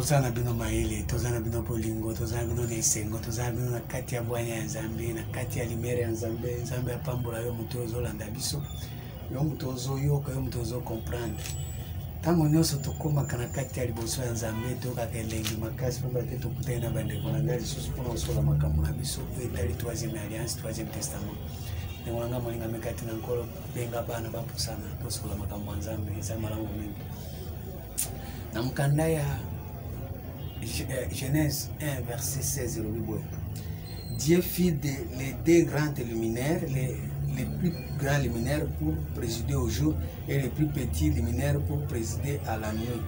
tozana bino maele, tozana bino polingo, tozana bino nesengo, tozana bino na kati ya bwanya ya Nzambe, na kati ya limere ya Nzambe. Nzambe apambola yo mutu ozolanda biso, yo mutu ozoyoka, yo mutu ozokomprendre. Tango nyonso tokomaka na kati ya liboso ya Nzambe, tokaka elengi makasi mpo bate tokutani na bandeko na ngai lisusu mpona kosola makambo na biso oyo etali 3e alliance, 3e testament. Ndeko na ngai molinga mekati na nkolo benga bana bapusana tosola makambo ya Nzambe, eza malamu mingi. Na mukanda ya Genèse 1 verset 16 Dieu fit les deux grands luminaires, les plus grands luminaires pour présider au jour et les plus petits luminaires pour présider à la nuit.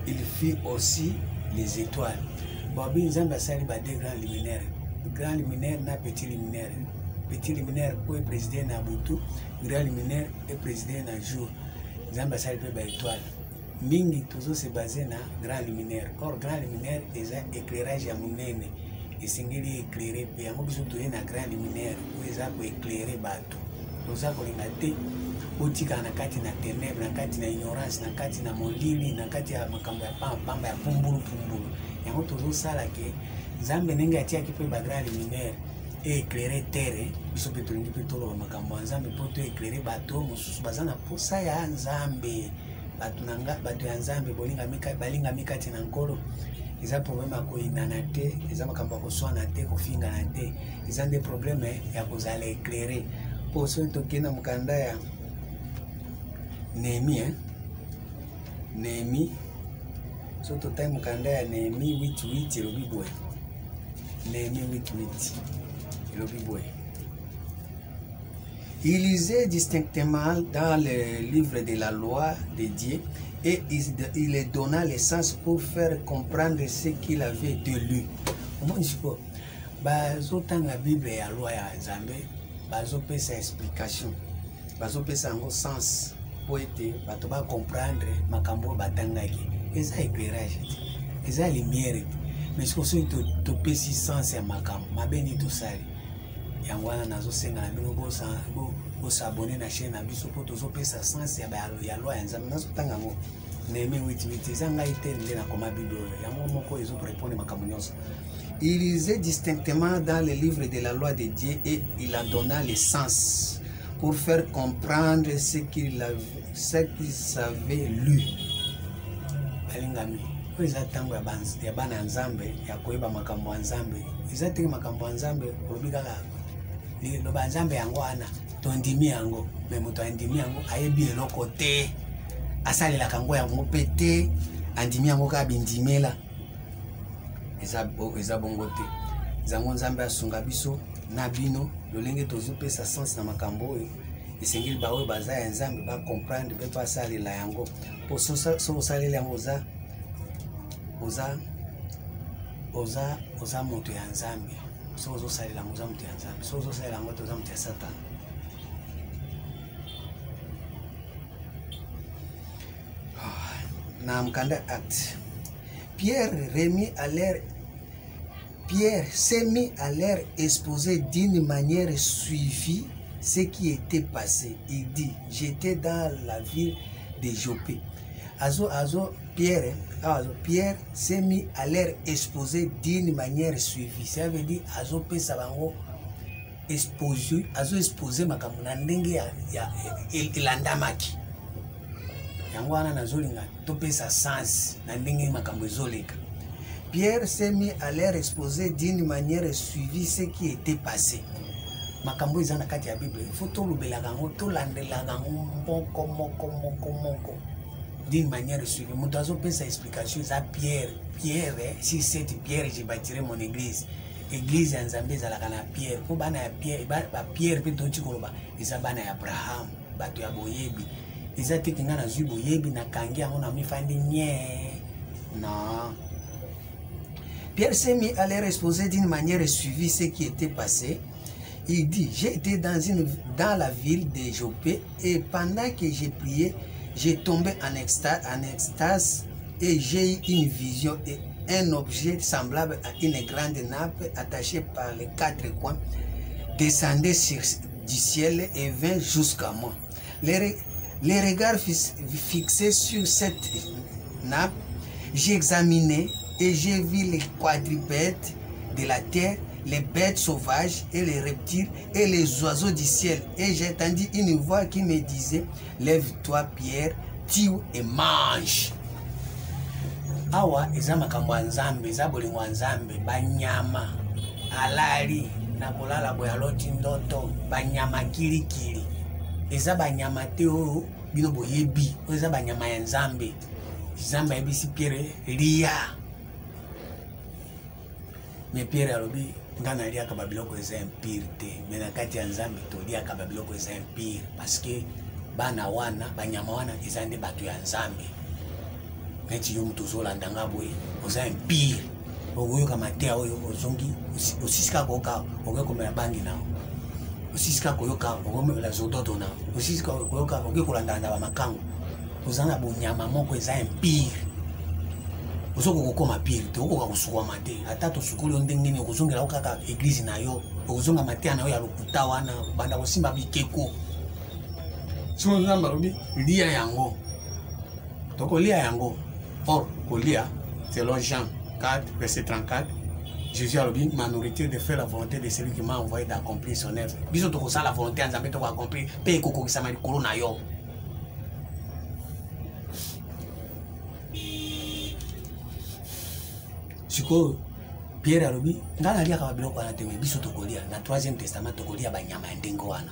Il fit aussi les étoiles. Bobi Nzambe asali ba deux grands luminaires. Grand luminaire na petit luminaire. Petit luminaire pour présider na butu, grand luminaire et présider na jour. Nzambe asali pe ba étoile. Mingi toujours se basé na grand luminaire. Or grand luminaire est un éclairage ya munene. Esengeli éclairer pe yango biso toye na grand luminaire ou eza ko éclairer bato. Toza ko linga te otika na kati na ténèbres, na kati na ignorance, na kati na molili, na kati ya makambo ya pamba ya pumbulu. Yango tozo sala ke Nzambe ndenge atiaki pe ba grand luminaire et éclairer terre biso pe tolingi pe tolo makambo ya Nzambe po to éclairer bato mosusu baza na posa ya Nzambe. Bato ya Nzambe balinga mikati na nkolo eza problème ya koyinana te, eza makambo ya koswana te, kofingana te, eza nde problème ya kozala éclairé. Po soki tokende na mokanda ya Néhémie soki totali mokanda ya Néhémie 8:8 elobi boye. Néhémie 8:8 elobi boye. Il lisait distinctement dans le livre de la loi de Dieu et il les donna le sens pour faire comprendre ce qu'il avait de lui. Comment je peux bazotanga Bible ya loi ya Nzambe, bazopesa explication, bazopesa ngo sens po ete bato ba comprendre makambo batangaki. Eza éclairage, eza lumière. Mais ce que soki topesi sens ya makambo, mabeni tosali. Yangwana nazo senga na bino s'abonner na chaîne na biso po tozopesa sens ya loi ya Nzambe. Nazo tanga ngo Néhémie 8:8 ezanga itende na koma Bible yango moko ezo répondre makambo nyonso. Il lisait distinctement dans le livre de la loi de Dieu et il a donné le sens pour faire comprendre ce qu'il savait lu. Alingami eza tango ya bana Nzambe ya koyeba makambo ya Nzambe. Eza te makambo ya Nzambe olobi kaka loba Nzambe yango ana tondimi yango, me moto andimi yango ayebi eloko te, asalelaka yango yango pe te, andimi yango kaka bindimela. Eza bongo te. Zango Nzambe asunga biso na bino lolenge tozopesa sens na makambo oyo esengeli baoyo baza ya Nzambe ba comprendre pe basalela yango. Po so osalela yango oza moto ya Nzambe. So ozosalela yango oza moto ya Nzambe. So ozosalela yango toza moto ya Satan. Na mkanda acte Pierre s'est mis à leur exposer d'une manière suivie ce qui était passé. Il dit, j'étais dans la ville de Jopé. Pierre s'est mis à leur exposer d'une manière suivie. Ça veut dire, exposer makamuna ndenge ya elandamaki. Yango wana nazolinga topesa sens na ndenge makambo ezoleka. Pierre s'est mis à leur exposer d'une manière suivie ce qui était passé. Makambo eza na kati ya Bible. Il faut tolobelaka yango, tolandelaka yango moko. D'une manière suivie. Moto azopesa explication eza Pierre. Pierre, si c'est Pierre, je bâtirai mon église. Église ya Nzambe ezalaka na Pierre. Po bana ya Pierre, ba Pierre pe toti koloba eza bana ya Abraham, bato ya boyebi. Eza te kinga na zwi boyebi na kangi yango na mifandi nye. Non. Pierre s'est mis à leur exposer d'une manière suivie ce qui était passé. Il dit, j'ai été dans la ville de Jopé et pendant que j'ai prié, j'ai tombé en extase et j'ai eu une vision et un objet semblable à une grande nappe attachée par les quatre coins descendait du ciel et vint jusqu'à moi. Les regards fixés sur cette nappe, J'ai examiné et j'ai vu les quadrupèdes de la terre, les bêtes sauvages et les reptiles et les oiseaux du ciel. Et j'ai entendu une voix qui me disait, lève-toi Pierre, tue et mange. Awa eza makambo ya Nzambe, eza bolingo ya Nzambe, banyama alali na kolala boya loti ndoto, banyama kilikili. Eza banyama te oyo bino boyebi, eza banyama ya Nzambe. Nzambe ayebisi Pierre lia. Mais Pierre alobi ngana liaka babiloko eza impire te, mais na kati ya Nzambe toliaka babiloko eza impire parce que bana wana banyama wana eza nde bato ya Nzambe. Neti yo mutu ozolanda nga boye oza impire, okoyoka mateya oyo ozongi osisika koyoka okokomela bangi nao, osisika koyoka okomela zododo nao, osisika koyoka okokolandanda bamakango, oza na bonyama moko eza impire. Ozoko kokoma pire te, okoka kosukwama te, ata tosukuli yo ndenge nini okozongela kaka eglise na yo, okozonga mateya na yo ya lokuta wana banda kosimba bikeko. Siko Nzambe alobi lia yango, tokolia yango. Or, kolia, selon Jean 4, verset 34, Jésus a dit, ma nourriture de faire la volonté de celui qui m'a envoyé d'accomplir son œuvre. Biso toko sa la volonté Nzambe toko accomplir, pe koko ki sama likolo na yo. Siko Pierre a dit, ngana lia ka biloko na teme, biso tokolia na 3e testament tokolia banyama ya ndenge wana.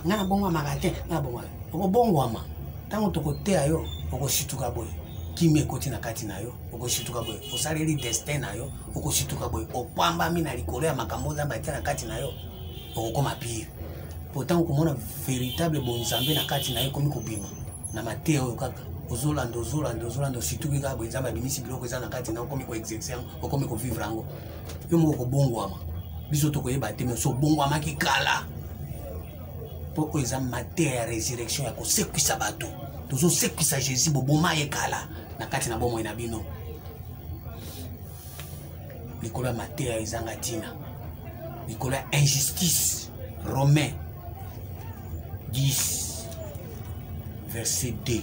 Ngana bongwa magate, ngana bongwa. Oko bongwa ma. Tango tokotea yo, oko shituka boy. Kimi ekoti na kati na yo, oko shituka boy. Osaleli destin na yo, oko shituka boy. Opamba mi na likolo ya makambo Nzambe atia na kati na yo, oko koma pire. Pourtant okomona véritable bon Nzambe na kati na yo komi kobima. Na mateya oyo kaka, ozolanda shituki kaka boy Nzambe abimisi biloko eza na kati na yo komi ko exercer, okomi ko vivre yango. Yo moko bongwama. Biso tokoyeba te, mais so bongwama ki kala. Poko eza mateya ya résurrection ya kosekwisa bato. Tozo sekwisa Jésus boboma yekala na kati na bomo na bino. Likolo ya mateya ezanga tina. Likolo ya injustice. Romains 10 verset 2.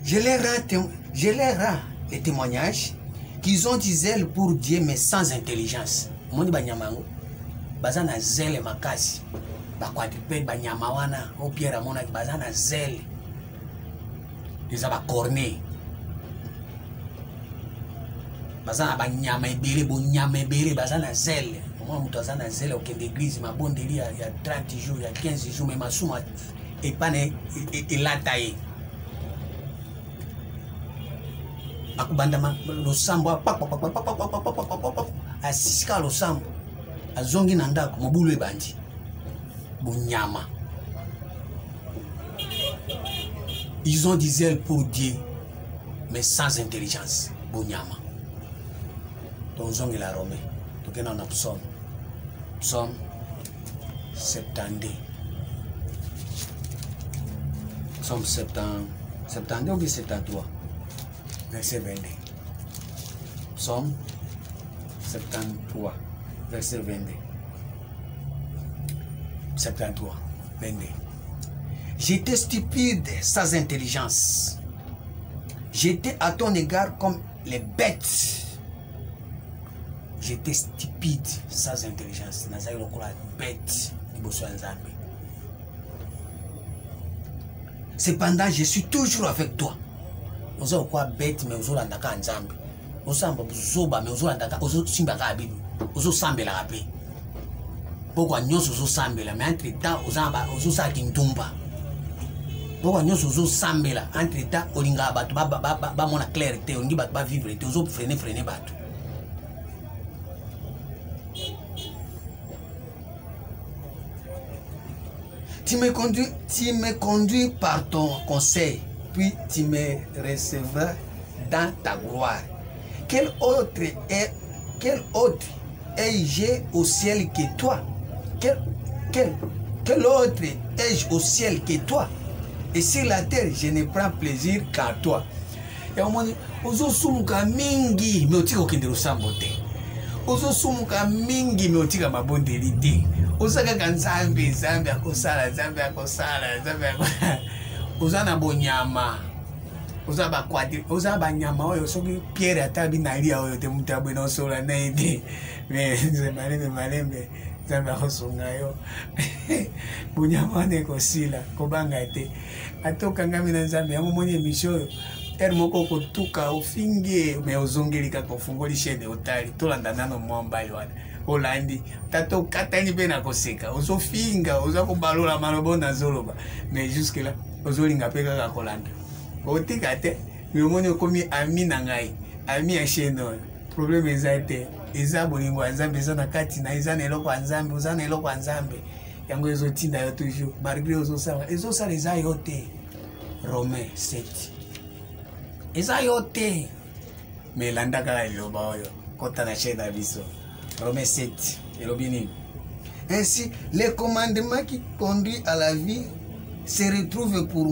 Je les rends les témoignages qu'ils ont du zèle pour Dieu mais sans intelligence. Moni banyamango bazana zèle makasi ba quadrupède banyama wana o Pierre amona bazana zèle des aba corné bazana banyama ebele bonyama ebele bazana zèle. Moi mutu azana zèle okende église mabondeli ya 30 jours ya 15 jours mais masuma epane elataye akubandama losambo asisika losambo azongi na ndako mobulu ebandi bonyama. Ils ont des zèle pour Dieu mais sans intelligence bonyama. Tozongi la Rome tokena na psaume 72 psaume 72 ou 73 verset 22. Psaume 73, verset 22. 73, 22. J'étais stupide sans intelligence. J'étais à ton égard comme les bêtes. J'étais stupide sans intelligence. Nazai lokola bête. Cependant, je suis toujours avec toi. Ozo kwa bête mais ozo landaka Nzambe. Osamba buzoba mais ozo landaka ozo simba ka bibi. Ozo sambela kape. Poko nyonso ozo sambela mais entre temps ozo sa kintumba. Poko nyonso ozo sambela entre temps olinga bato ba mona clarté olingi bato ba vivre te ozo freiner bato. Tu me conduis par ton conseil, puis tu me recevras dans ta gloire. Quel autre ai-je au ciel que toi? Quel autre ai-je au ciel que toi? Et sur la terre, je ne prends plaisir qu'à toi. Et on m'a dit, ozo sumuka mingi, mais otiko kende losambo te. ozo sumuka mingi me otika mabondeli te osaka nzambe akosala nzambe ozana bonyama ozaba kwadi ozaba nyama oyo soki Pierre atabi na lia oyo te mutabwe no sola na ide me malembe nzambe akosonga yo bonyama ne kosila kobanga te atoka ngami na nzambe yango moni emission oyo ere moko kotuka ofinge me ozongeli kaka ofungoli chaîne otali tolanda nano mwambali wana olandi tato katani pe na koseka ozofinga oza kobalola malobo na zoloba mais jusque là ozolinga pe kaka kolanda otika te me omoni okomi ami na ngai ami ya chaîne oyo problème eza te eza bolingo ya nzambe eza na kati na eza na eloko ya nzambe oza na eloko ya nzambe yango ezotinda yo toujours malgré ozosala eza yo te. Romains 7 eza yo te me landa kaka liloba oyo kota na chaîne na biso Romains 7 elobi nini? Ainsi les commandements qui conduisent à la vie se retrouvent pour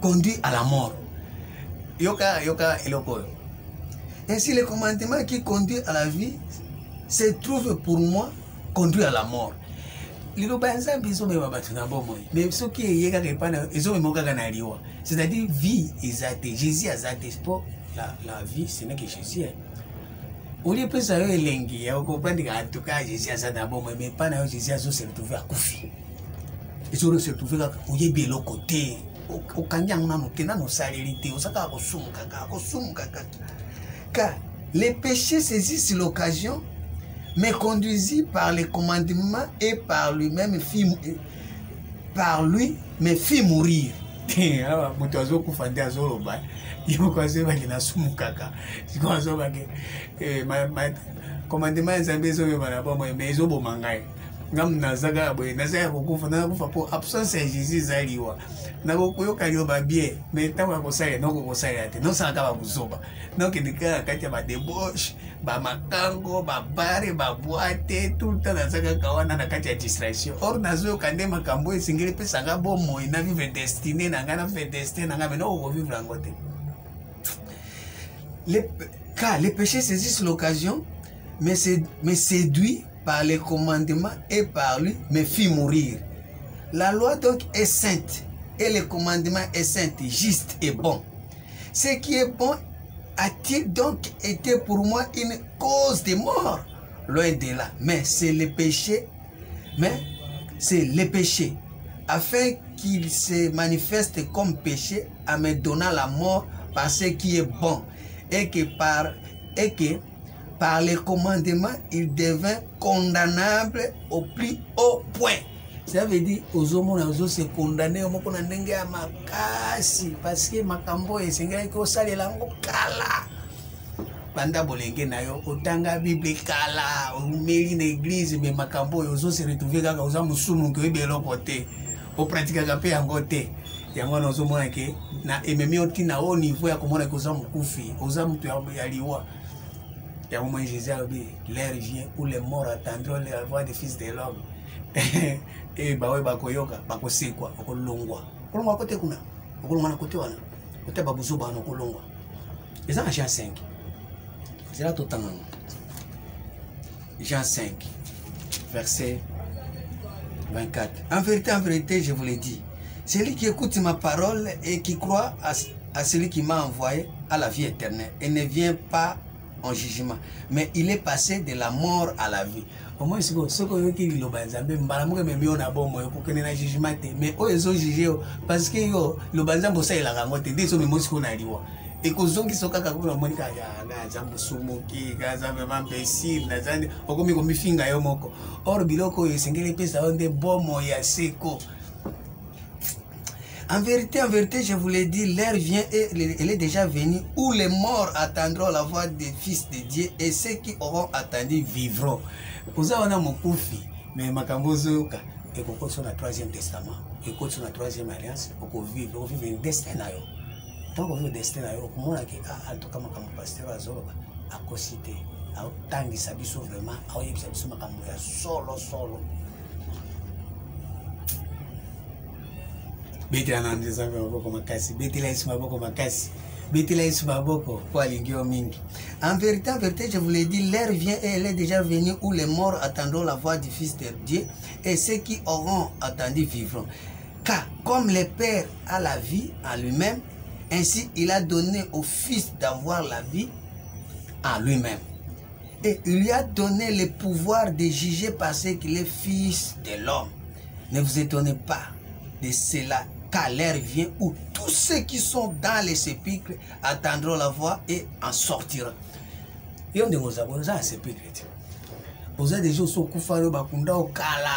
conduit à la mort. Yoka eloko. Ainsi les commandements qui conduisent à la vie se trouvent pour moi conduit à la mort. Liloba nzambe izo me babatu na bomo. Mais soki yeka kepana izo me moka na liwa. C'est-à-dire vie ezate Jésus azate pour la vie ce n'est que Jésus. Au lieu de ça elengi ya comprendre que en tout cas Jésus azate na bomo mais pas na Jésus azo se retrouver à kufi. Izo se retrouver ka oyebi lo côté au kanyang na no tena no salérité osaka ko sumuka car les péchés saisissent l'occasion mais conduisit par les commandements et par lui me fit mourir. Mutu azokufa nde azoloba yo kwazebaki na sumukaka sikwazobake commandement ya nzambe ezobeba na bomoi mais ezoboma ngai ngam nazaka boye nazaka kokufa nakufa po absence ya Jésus ezaliwa nakoyoka liloba bien mais ntango ya kosalela nokokosalela te nosalaka babuzoba nokendeka kati ya badebauche bamakango babare babwate tout le temps nazaka kaka wana na kati ya distraction or nazoyoka nde makambo esengeli epesanga bomoi na vivre destiné na ngai na vivre destiné na ngai mais nokokovivre yango te. Car les péchés saisissent l'occasion mais séduit par les commandements et par lui me fit mourir. La loi donc est sainte et le commandement est saint, juste et bon. Ce qui est bon a-t-il donc été pour moi une cause de mort? Loin de là. Mais c'est le péché, afin qu'il se manifeste comme péché en me donnant la mort par ce qui est bon et que par les commandements il devint condamnable au plus haut point. Ça veut dire aux se condamner au moko na ndenge ya makasi parce que makambo esengeli ko salela ngo kala banda bolenge na yo otanga bible kala omeli na église mais makambo ozo se retrouver kaka oza musumu ke ebelo côté o pratique ka pe yango te yango na ozomona ke na ememi oti na au niveau ya komona ko za mukufi oza mutu ya liwa ya moment Jésus a dit l'heure vient où les morts attendront la voix des fils de l'homme. Et bawe bakoyoka bakosekwa okolongwa kolongwa kote kuna okolongwa na kote wana kote babuzo bana okolongwa eza na Jean 5 c'est là totalement Jean 5 verset 24. En vérité je vous le dis, celui qui écoute ma parole et qui croit à celui qui m'a envoyé à la vie éternelle et ne vient pas en jugement mais il est passé de la mort à la vie. Au moins ce que yoki liloba nzambe mbala muke membi ona bomo yokokene na jugement te mais o ezo juger parce que yo loba nzambe osalela kango te ndeso memosi ko na liwa e kozongi soka ka kuna monika ya na nzambe sumuki ka nzambe mambesi na zande okomi ko mifinga yo moko or biloko esengeli pesa onde bomo ya seko. En vérité, je vous l'ai dit, l'heure vient et elle est déjà venue où les morts attendront la voix des fils de Dieu et ceux qui auront attendu vivront. Vous avez un mokufi, mais makambozo et qu'on soit dans le troisième testament, et qu'on soit dans la troisième alliance, on vivre un destin là. Tant qu'on vit un destin là, on peut en tout cas makambo pasteur azoloba à cosité, à tangi sabiso vraiment, à oyebi sabiso makambo ya solo. Betela na nzambe maboko makasi. Betela Yesu maboko makasi. Betela Yesu maboko kwa lingio mingi. En vérité, je vous l'ai dit, l'heure vient et elle est déjà venue où les morts attendront la voix du Fils de Dieu et ceux qui auront attendu vivront. Car comme le Père a la vie en lui-même, ainsi il a donné au Fils d'avoir la vie en lui-même. Et il lui a donné le pouvoir de juger parce qu'il est Fils de l'homme. Ne vous étonnez pas de cela, car l'heure vient où tous ceux qui sont dans les sépulcres attendront la voix et en sortiront. Et on dit aux abonnés, ça c'est sépulcre. Vous avez des gens qui sont koufaro bakunda okala.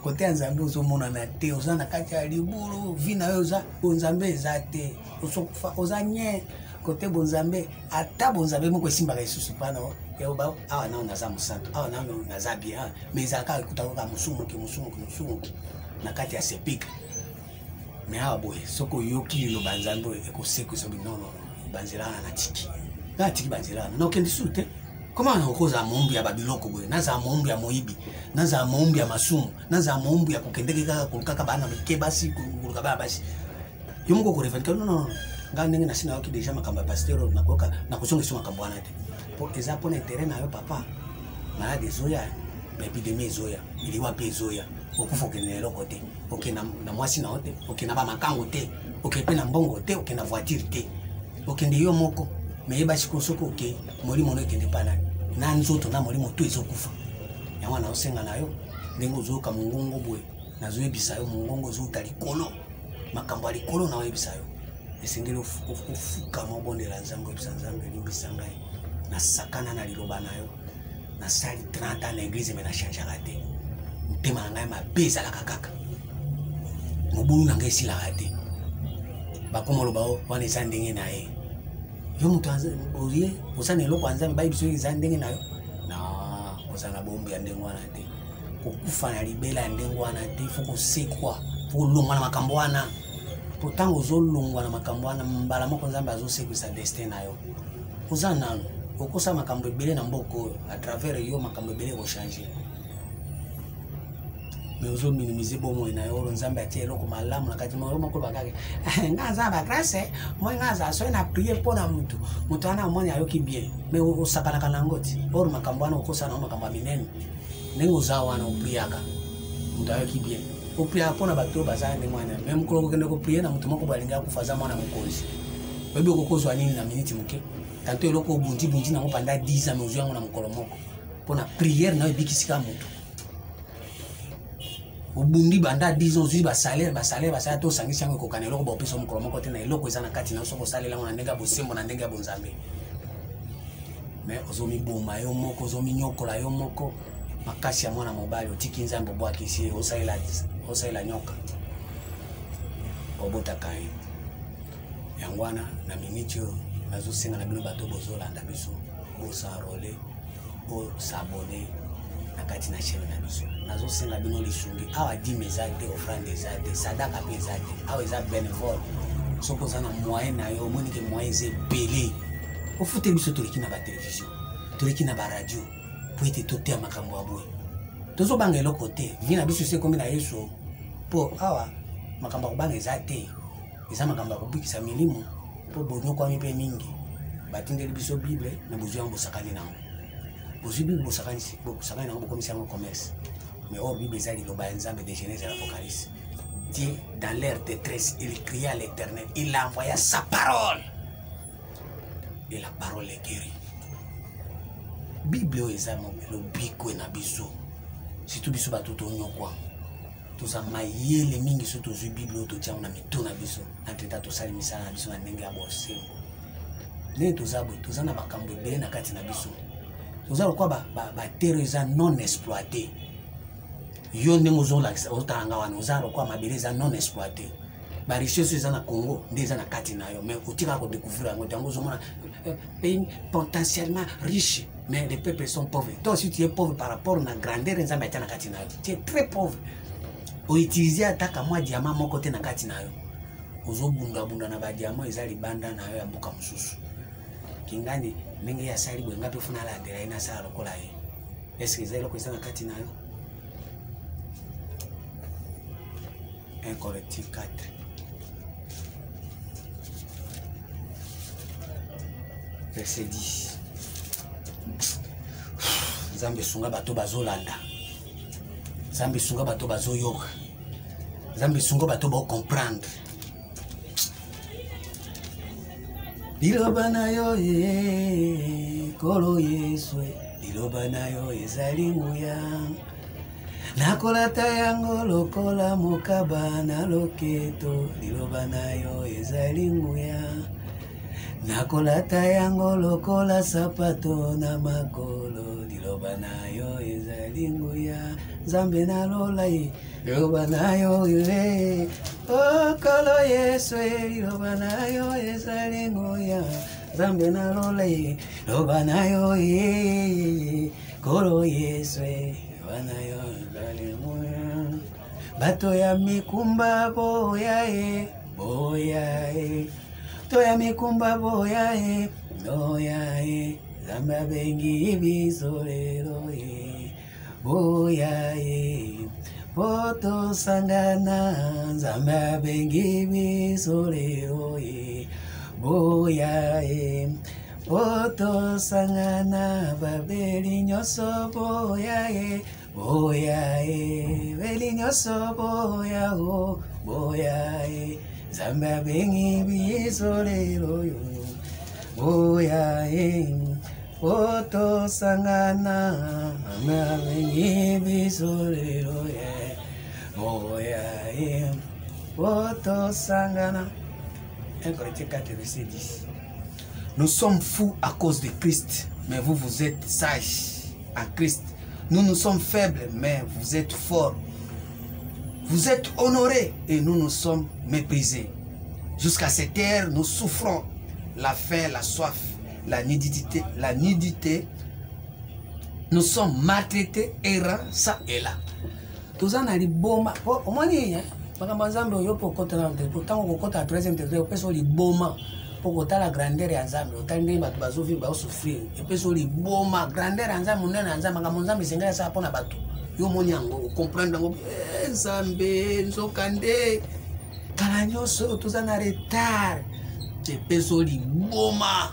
Côté Nzambe ozo mona na te, oza na kati ya libulu, vina yo oza Nzambe ezate, ozo kufa oza nye. Côté Bonzambe, ata Bonzambe moko simba ka isusu pana yo ba awa na naza musanto, awa na naza bien, mais zaka ekuta ko ka musumu na kati ya sépulcre. Mais awa boye soko yoki lo banzambe ekoseko so non banzela na tiki. Na tiki banzela na okendi sute. Comment on cause à mombi ya babiloko boye, naza mombi ya moibi, naza mombi ya masumu, naza mombi ya kokendeke kaka kulukaka bana mekebasi kuluka bana basi. Yo moko ko revendiquer non. Nga ndenge na sina yoki déjà makamba pasteur na koka na kusonga sima kambwana te. Po eza pona intérêt na yo papa. Malade zoya, épidémie zoya, iliwa pe zoya. Okufa okende eloko te, okende na mwasi na ote, okende na bamakango te, okende na mbongo te, okende na voiture te, okende yo moko. Mais yeba sikosoko ke moli mono ekende pana na nzoto na moli moto ezokufa yango na osenga na yo ndenge ozoka mongongo boye na zoyebisa yo mongongo zo talikolo makambo ya likolo na oyebisa yo esengeli ofuka mobondela nzambe oyebisa nzambe limbisa ngai na sakana na liloba na yo na sali 30 ans na église me na changeaka te motema na ngai mabe ezalaka kaka mobulu na ngai esilaka te bakomoloba wana eza ndenge na ye yo mutu orie osana eloko ya nzambe bayebiso eza ndenge na yo na ozana bombe ya ndenge wana te kokufa na libela ya ndenge wana te fo kosekwa fo kolongwa na makambo wana po ntango ozolongwa na makambo wana mbala moko nzambe azosekwisa destin na yo oza nano okosa makambo ebele na mboka oyo à travers yo makambo ebele ekochange mais ozo minimiser bomoi na yo nzambe atie eloko malamu na kati mo moko bakake nga nzambe grâce moi nga za so na prier mpona mutu mutu ana moni ayoki bien mais osakanaka nango ti or makambo wana okosa na makambo minene ndenge oza wana opriaka mutu ayoki bien opria mpona bato baza ndenge wana mais mokolo kokende koprier na mutu moko balinga kufaza mwana mokonzi oyebi okokozwa nini na miniti moke tanto eloko obundi nango panda 10 ans mais ozwi yango na mokolo moko mpona priere na yo ebikisika mutu obundi banda 10 ans ozwi basalaire to sangisi yango ekokana eloko bopesa mokolo moko te na eloko eza na kati na soko osalela yango na ndenge ya bosembo na ndenge ya bonzambe mais ozomiboma yo moko ozominyokola yo moko makasi ya mwana mobali otiki nzambe obwakisi osalela nyoka obotaka ye yango wana na miniti oyo nazosenga na bino bato bozolanda biso bosarole bosabone na kati na chaîne na biso nazosenga bino lisungi awa dime eza te offrande eza te sadaka mpe eza te awa eza bénévole soki oza na moyen na yo omonike moyen eza ebele ofute biso toleki na batelevizio toleki na baradio po ete toteya makambo ya boye tozobanga eloko te vi na biso esi ekomi na yesu mpo awa makambo ya kobanga eza te eza makambo ya kobikisa milimo mpo bonyokwami mpe mingi batindeli biso bible na bozwi yango bosakani nango bozwi bible bosakani nango bokomisi yango commerce mais or bible eza liloba ya nzambe de Genèse à l'Apocalypse. Dieu dans leur détresse il cria à l'Éternel, il envoya sa parole et la parole est guérie. Bible eza lobiko na biso surtout biso bato tonyokwa toza mayele mingi so tozwi bible totia na mito na biso anteta tosali misala na biso na ndenge ya bosembo ndenge toza boye toza na makambo ebele na kati na biso toza lokwa batere eza non exploité yo ndenge ozotanga wana oza lokwa mabele eza non exploité barichesse eza na Congo nde eza na kati na yo mais otika kodécouvrir yango tango ozomona pays potentiellement riche mais les peuples sont pauvres. Toi si tu es pauvre par rapport à la grandeur nzambe atia na kati na yo tu es très pauvre outiliser ataka mwa diamant moko te na kati na yo ozobunda na ba diamant eza libanda na yo ya mboka mosusu kingani ndenge ya sali boye ngape funa la ndela ina sala lokola ye est-ce que eza eloko eza na kati na yo 1 Corinthiens 4 verset 10. Nzambe sunga bato bazolanda. Nzambe sunga bato bazoyoka. Nzambe sunga bato ba comprendre. Liloba na yo kolo Yesu, liloba na yo ezali nguya. Nakolata yango lokola mokaba na loketo, liloba na yo ezali nguya. Nakolata yango lokola sapato na makolo, liloba na yo ezali nguya. Nzambe na lola ye, liloba na yo kolo Yesu, liloba na yo ezali nguya. Nzambe na lola ye, liloba na yo kolo Yesu, liloba na yo ezali nguya. Bato ya mikumba boya ye, boya ye. Toya mikumba boya e, boya e, Nzambe bengi bisolelo e, boya e, poto sangana, Nzambe bengi bisolelo e, boya e, poto sangana, babeli nyoso boya e, beli nyoso boya o, boya e. Zamba bengi bisolelo yo, boya poto sangana, zamba bengi bisolelo ye, boya poto sangana. 1 Corinthiens 4 verset 10. Nous sommes fous à cause de Christ, mais vous êtes sages en Christ. Nous sommes faibles, mais vous êtes forts. Vous êtes honorés et nous sommes méprisés. Jusqu'à cette heure, nous souffrons la faim, la soif, la nudité. Nous sommes maltraités, errants, ça et là. Tout ça n'a pas boma. Au moins, il y a pour la 13e degré, pour la grandeur et ensemble, autant de souffrir. Et puis, sur les boma, grandeur ensemble, ensemble, c'est pour la bateau. Yo moniango comprendre Nzambe nzokande kala nyonso toza na retard te pesoli boma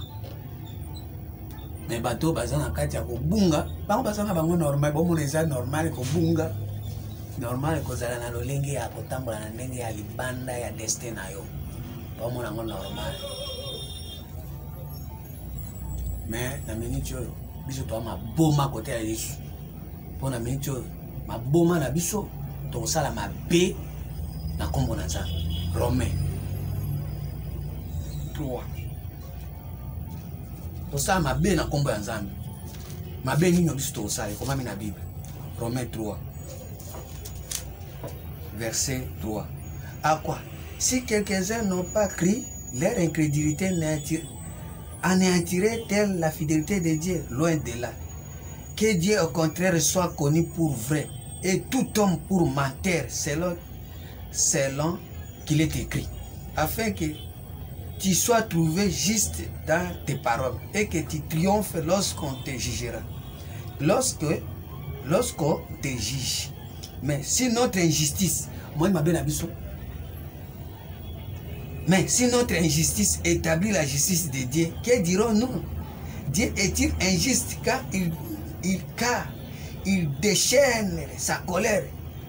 mais bato baza na kati ya kobunga bango baza na bango normal bomona eza normal kobunga normal kozala na lolenge ya kotambola na ndenge ya libanda ya destin na yo bomona ngo normal mais na minute oyo biso to ma boma kote ya Yesu. Pour la minute, ma boma na biso, to sala ma be na kombo na Nzambe. Romain 3. To sala ma be na kombo ya Nzambe. Ma be nino biso to sala koma mi na Bible. Romain 3. Verset 3. À quoi? Si quelques-uns n'ont pas cru, leur incrédulité anéantirait telle la fidélité de Dieu, loin de là. Que Dieu au contraire soit connu pour vrai et tout homme pour menteur selon qu'il est écrit, afin que tu sois trouvé juste dans tes paroles et que tu triomphes lorsqu'on te jugera. Lorsqu'on te juge. Mais si notre injustice, mais si notre injustice établit la justice de Dieu, que dirons-nous? Dieu est-il injuste car il déchaîne sa colère?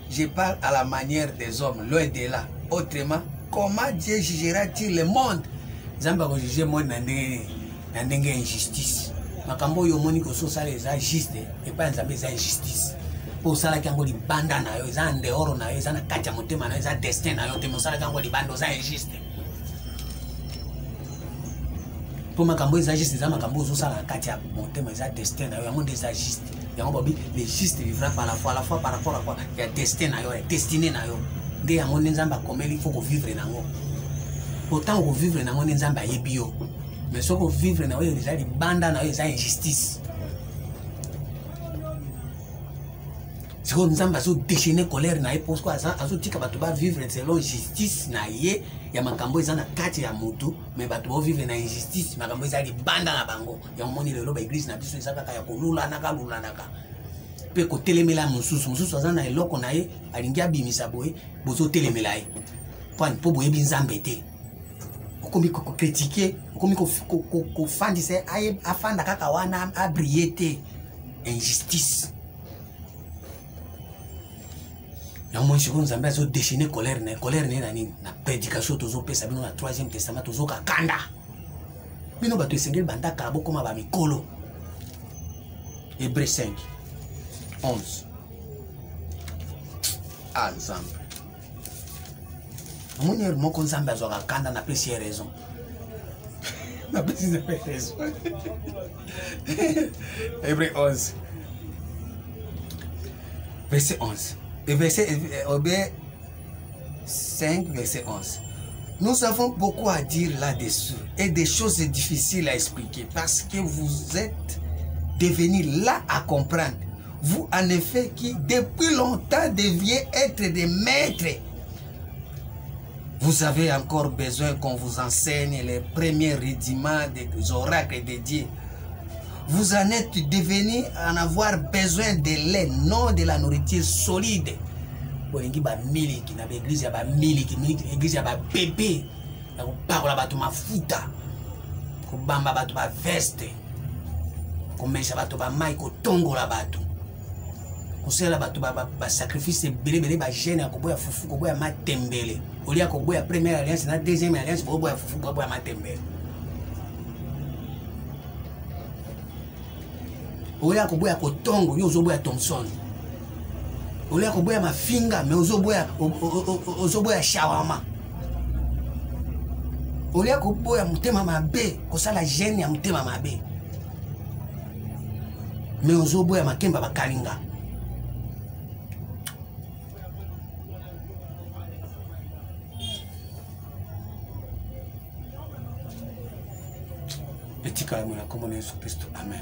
Je parle à la manière des hommes, loin de là. Autrement, comment Dieu jugera-t-il le monde? Zamba ko juger monde na ndenge injustice. Makambo yo moni ko so sala eza juste et pas nzambe eza injustice. Po sala kango li banda na yo eza ndeoro na yo eza na kati ya motema na yo eza destin na yo te mosala kango li banda eza injuste. Po makambo eza juste eza makambo so sala na kati ya motema eza destin na yo yango eza juste. Yango babi le juste vivra par la foi par rapport à quoi? Il y a destin na yo, destiné na yo. Nde yango nzamba komeli faut ko vivre nango. Pourtant ko vivre nango nzamba yebi yo. Mais ce qu'on vivre na yo déjà li banda na yo eza injustice. C'est comme nzamba so déchaîner colère na ye parce que azo tika bato ba vivre selon justice na ye ya makambo eza na kati ya moto mais bato ba vivre na injustice makambo eza li banda na bango ya moni lelo ba église na biso eza kaka ya kolula naka pe ko telemela mususu aza na eloko na ye alingi abimisa boye bozo telemela ye po boyebi nzambe te okomi ko critiquer, okomi ko fandise afanda kaka wana abriete injustice. Ya moi je nous ambazo déchaîner colère na nini na prédication tozo pesa bino na 3e testament tozo ka kanda. Bino bato esengeli banda kabo koma ba mikolo. Hébreux 5 11. Ah Nzambe. Moni moko Nzambe azo ka kanda na pesi raison. Na pesi raison. Hébreux 11. Verset 11. Et verset 5, verset 11. Nous avons beaucoup à dire là-dessus et des choses difficiles à expliquer parce que vous êtes devenus là à comprendre. Vous, en effet, qui depuis longtemps deviez être des maîtres. Vous avez encore besoin qu'on vous enseigne les premiers rudiments des oracles de Dieu. Vous en êtes devenus en avoir besoin de lait, non de la nourriture solide. Bolingi ba miliki na église ya ba miliki, église ya ba bébé. Na ko pakola bato mafuta. Ko bamba bato ba veste. Ko mesha bato ba mai ko tongola bato. Ko sela bato ba sacrifice belé ba jeune ko boya fufu ko boya matembele. Olia ko boya première alliance na deuxième alliance ko boya fufu ko boya matembele. Olia ko boya ko tongo yo zo boya Thompson. Olia ko boya mafinga me ozo boya shawama. Olia ko boya mutema mabe ko sala jeune ya mutema mabe. Me ozo boya makemba bakalinga. Etika ya mwana komo na Yesu Kristo. Amen.